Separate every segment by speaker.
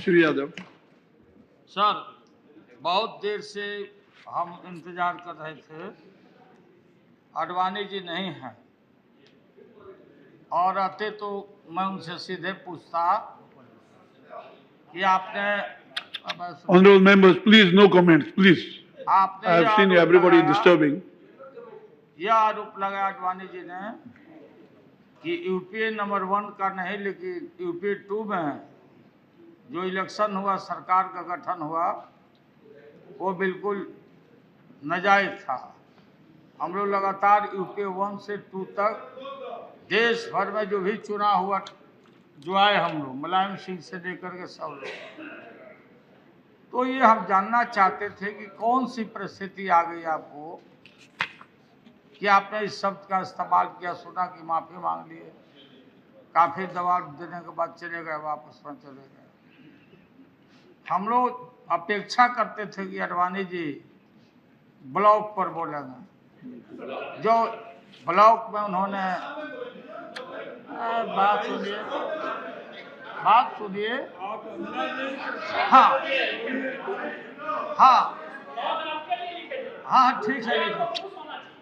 Speaker 1: Shri Yadav.
Speaker 2: Sir, बहुत देर से हम इंतजार कर रहे थे, आडवाणी जी नहीं हैं और आते तो मैं उनसे सीधे पूछता कि आपने
Speaker 1: Honorable members, please no comments, please.
Speaker 2: आपने
Speaker 1: I have seen everybody disturbing.
Speaker 2: यह आरोप लगाया आडवाणी जी ने कि यूपीए नंबर 1 का नहीं, लेकिन यूपीए 2 में जो इलेक्शन हुआ, सरकार का गठन हुआ, वो बिल्कुल नाजायज था। हम लोग लगातार यूपीए 1 से 2 तक देश भर में जो भी चुनाव हुआ, जो आए हम लोग, मुलायम सिंह से लेकर के सब लोग, तो ये हम जानना चाहते थे कि कौन सी परिस्थिति आ गई आपको कि आपने इस शब्द का इस्तेमाल किया। सुना कि माफी मांग लिए, काफी दबाव देने के बाद चले गए, वापस में चले गए। हम लोग अपेक्षा करते थे कि आडवाणी जी ब्लॉक पर बोलेंगे, जो ब्लॉक में उन्होंने बात सुनिए। हाँ हाँ हाँ, ठीक है।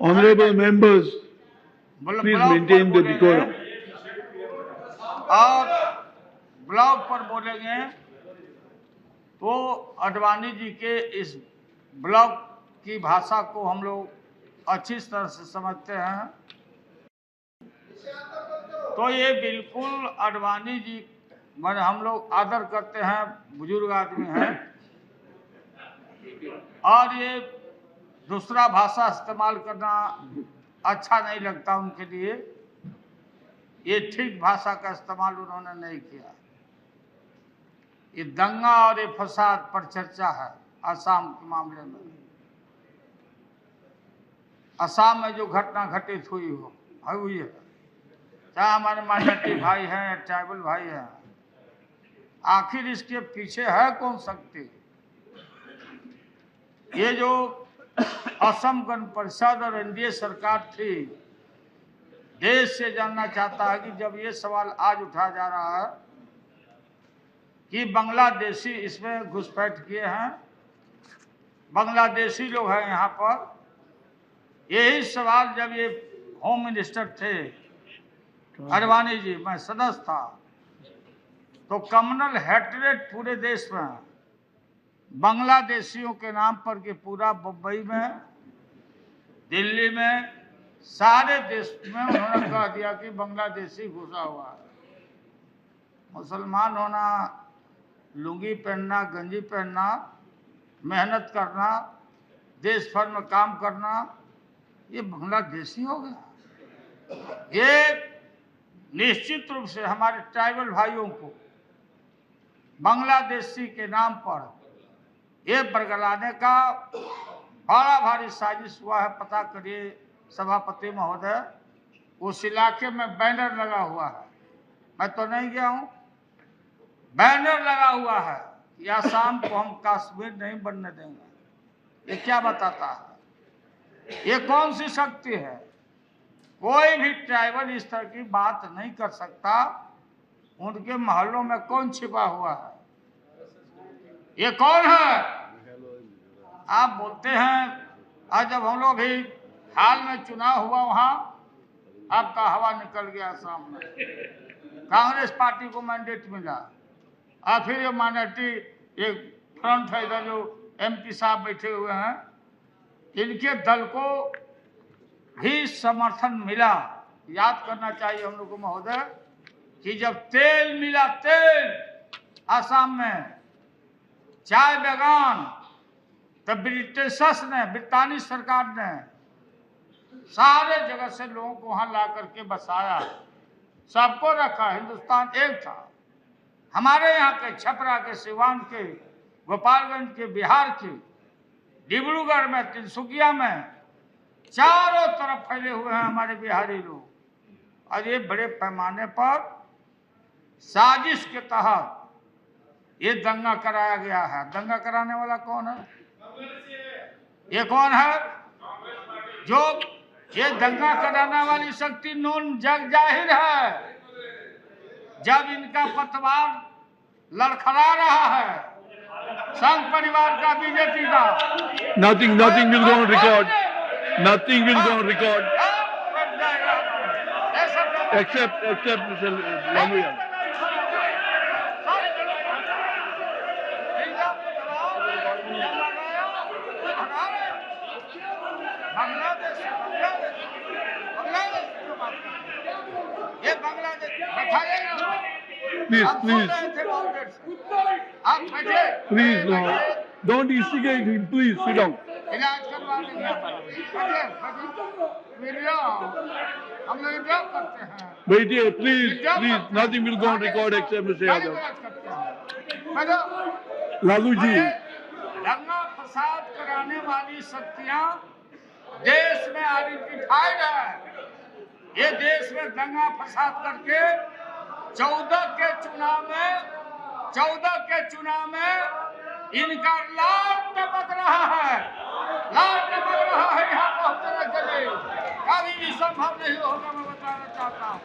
Speaker 1: Honorable members, please maintain the decorum.
Speaker 2: और ब्लॉक पर बोलेंगे तो आडवाणी जी के इस ब्लॉक की भाषा को हम लोग अच्छी तरह से समझते हैं। तो ये बिल्कुल आडवाणी जी मैंने हम लोग आदर करते हैं, बुजुर्ग आदमी हैं, और ये दूसरा भाषा इस्तेमाल करना अच्छा नहीं लगता उनके लिए। ये ठीक भाषा का इस्तेमाल उन्होंने नहीं किया। ये दंगा और ये फसाद पर चर्चा है असम के मामले में। असम में जो घटना घटित हुई है, चाहे हमारे माइनॉरिटी भाई हैं या ट्राइबल भाई हैं, आखिर इसके पीछे है कौन शक्ति? ये जो असम गण परिषद और एनडीए सरकार थी, देश से जानना चाहता है कि जब ये सवाल आज उठाया जा रहा है कि बांग्लादेशी इसमें घुसपैठ किए हैं, बांग्लादेशी लोग हैं यहाँ पर, यही सवाल जब ये होम मिनिस्टर थे आडवाणी जी, मैं सदस्य था, तो कम्युनल हेट्रेड पूरे देश में बांग्लादेशियों के नाम पर के पूरा बम्बई में, दिल्ली में, सारे देश में उन्होंने कह दिया कि बांग्लादेशी घुसा हुआ है। मुसलमान होना, लुंगी पहनना, गंजी पहनना, मेहनत करना, देश भर में काम करना, ये बांग्लादेशी हो गया। ये निश्चित रूप से हमारे ट्राइबल भाइयों को बांग्लादेशी के नाम पर ये बरगलाने का बड़ा भारी साजिश हुआ है। पता करिए सभापति महोदय, उस इलाके में बैनर लगा हुआ है, मैं तो नहीं गया हूं, बैनर लगा हुआ है कि आसाम को हम कश्मीर नहीं बनने देंगे। ये क्या बताता है? ये कौन सी शक्ति है? कोई भी ट्राइबल इस तरह की बात नहीं कर सकता। उनके महलों में कौन छिपा हुआ है? ये कौन है? आप बोलते हैं। आज जब हम लोग भी हाल में चुनाव हुआ, वहां आपका हवा निकल गया आसाम में, कांग्रेस पार्टी को मैंडेट मिला, और फिर ये माइनॉरिटी एक फ्रंट है इधर जो एमपी साहब बैठे हुए हैं, इनके दल को भी समर्थन मिला। याद करना चाहिए हम लोग को महोदय कि जब तेल मिला, तेल आसाम में, चाय बागान, तब ब्रिटिशर्स ने, ब्रितानी सरकार ने सारे जगह से लोगों को वहां ला करके बसाया, सबको रखा। हिंदुस्तान एक था। हमारे यहाँ के छपरा के, सिवान के, गोपालगंज के, बिहार के, डिब्रूगढ़ में, तिनसुकिया में, चारों तरफ फैले हुए हैं हमारे बिहारी लोग। और ये बड़े पैमाने पर साजिश के तहत ये दंगा कराया गया है। दंगा कराने वाला कौन है? ये कौन है? जो ये दंगा कराने वाली शक्ति नॉन जग जाहिर है। जब इनका पतवार लड़खड़ा रहा है संघ परिवार का, बीजेपी का।
Speaker 1: Nothing will go on record. Nothing will go on record. Except Mr. Lalu Yadav.
Speaker 2: ये बांग्लादेश बैठा जाएगा।
Speaker 1: Please,
Speaker 2: आप
Speaker 1: please,
Speaker 2: सुन रहे थे बहुत देर से। आप बैठे।
Speaker 1: please, no. Don't instigate him. Please sit down.
Speaker 2: इलाज करवा देंगे आप। बैठिए। वीडियो हम लोग वीडियो करते हैं।
Speaker 1: Wait please. Nothing will go on record except Mr. Yadav. Lalu ji.
Speaker 2: दंगा फसाद कराने वाली शक्तियां देश में आइडेंटिफाइड है। ये देश में दंगा फसाद करके 14 के चुनाव में इनका लाल टपक रहा है यहाँ पहुंचने के लिए। कभी भी संभव नहीं होगा, मैं बताना चाहता हूँ।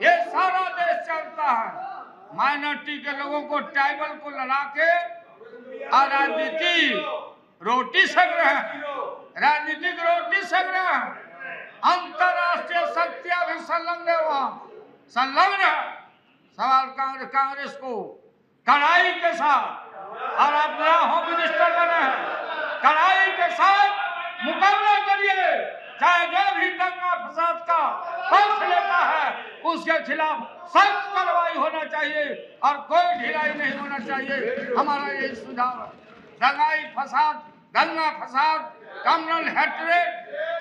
Speaker 2: ये सारा देश चलता है माइनॉरिटी के लोगों को, ट्राइबल को लड़ा के और राजनीतिक रोटी सेक रहे हैं। अंतरराष्ट्रीय शक्तियां भी संलग्न है। सवाल कांग्रेस को कड़ाई के साथ, और आप नया होम मिनिस्टर बने हैं, कड़ाई के साथ मुकाबला करिए। चाहे जो भी दंगा फसाद का पक्ष लेता है उसके खिलाफ सख्त कार्रवाई होना चाहिए और कोई ढिलाई नहीं होना चाहिए। हमारा यही सुझाव है। दंगा फसाद कम्युनल हेट्रेड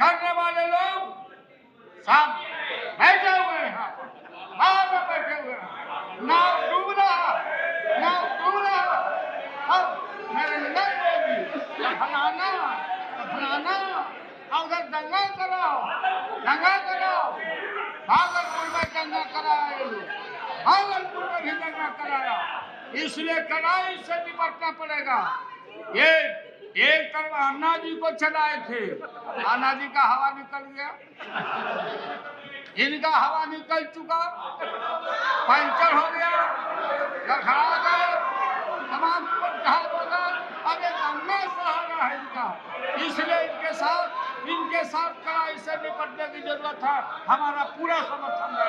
Speaker 2: करने वाले लोग सब बैठे हुए हैं, बाहर में बैठे हुए हैं। नाव डूब रहा अब मेरे नहीं होगी फलाना उधर दंगा कराओ। भागलपुर में दंगा कराया, भागलपुर में भी दंगा कराया। इसलिए कड़ाई से निपटना पड़ेगा। ये एक तरफ अन्ना जी को चलाए थे, अन्ना जी का हवा निकल गया, इनका हवा निकल चुका, पंचर हो गया, लड़खड़ा गए, तमाम ढाल होगा। अब एक दंगा सहारा है इनका, इसलिए इनके साथ कड़ाई से निपटने की जरूरत है। हमारा पूरा समर्थन है।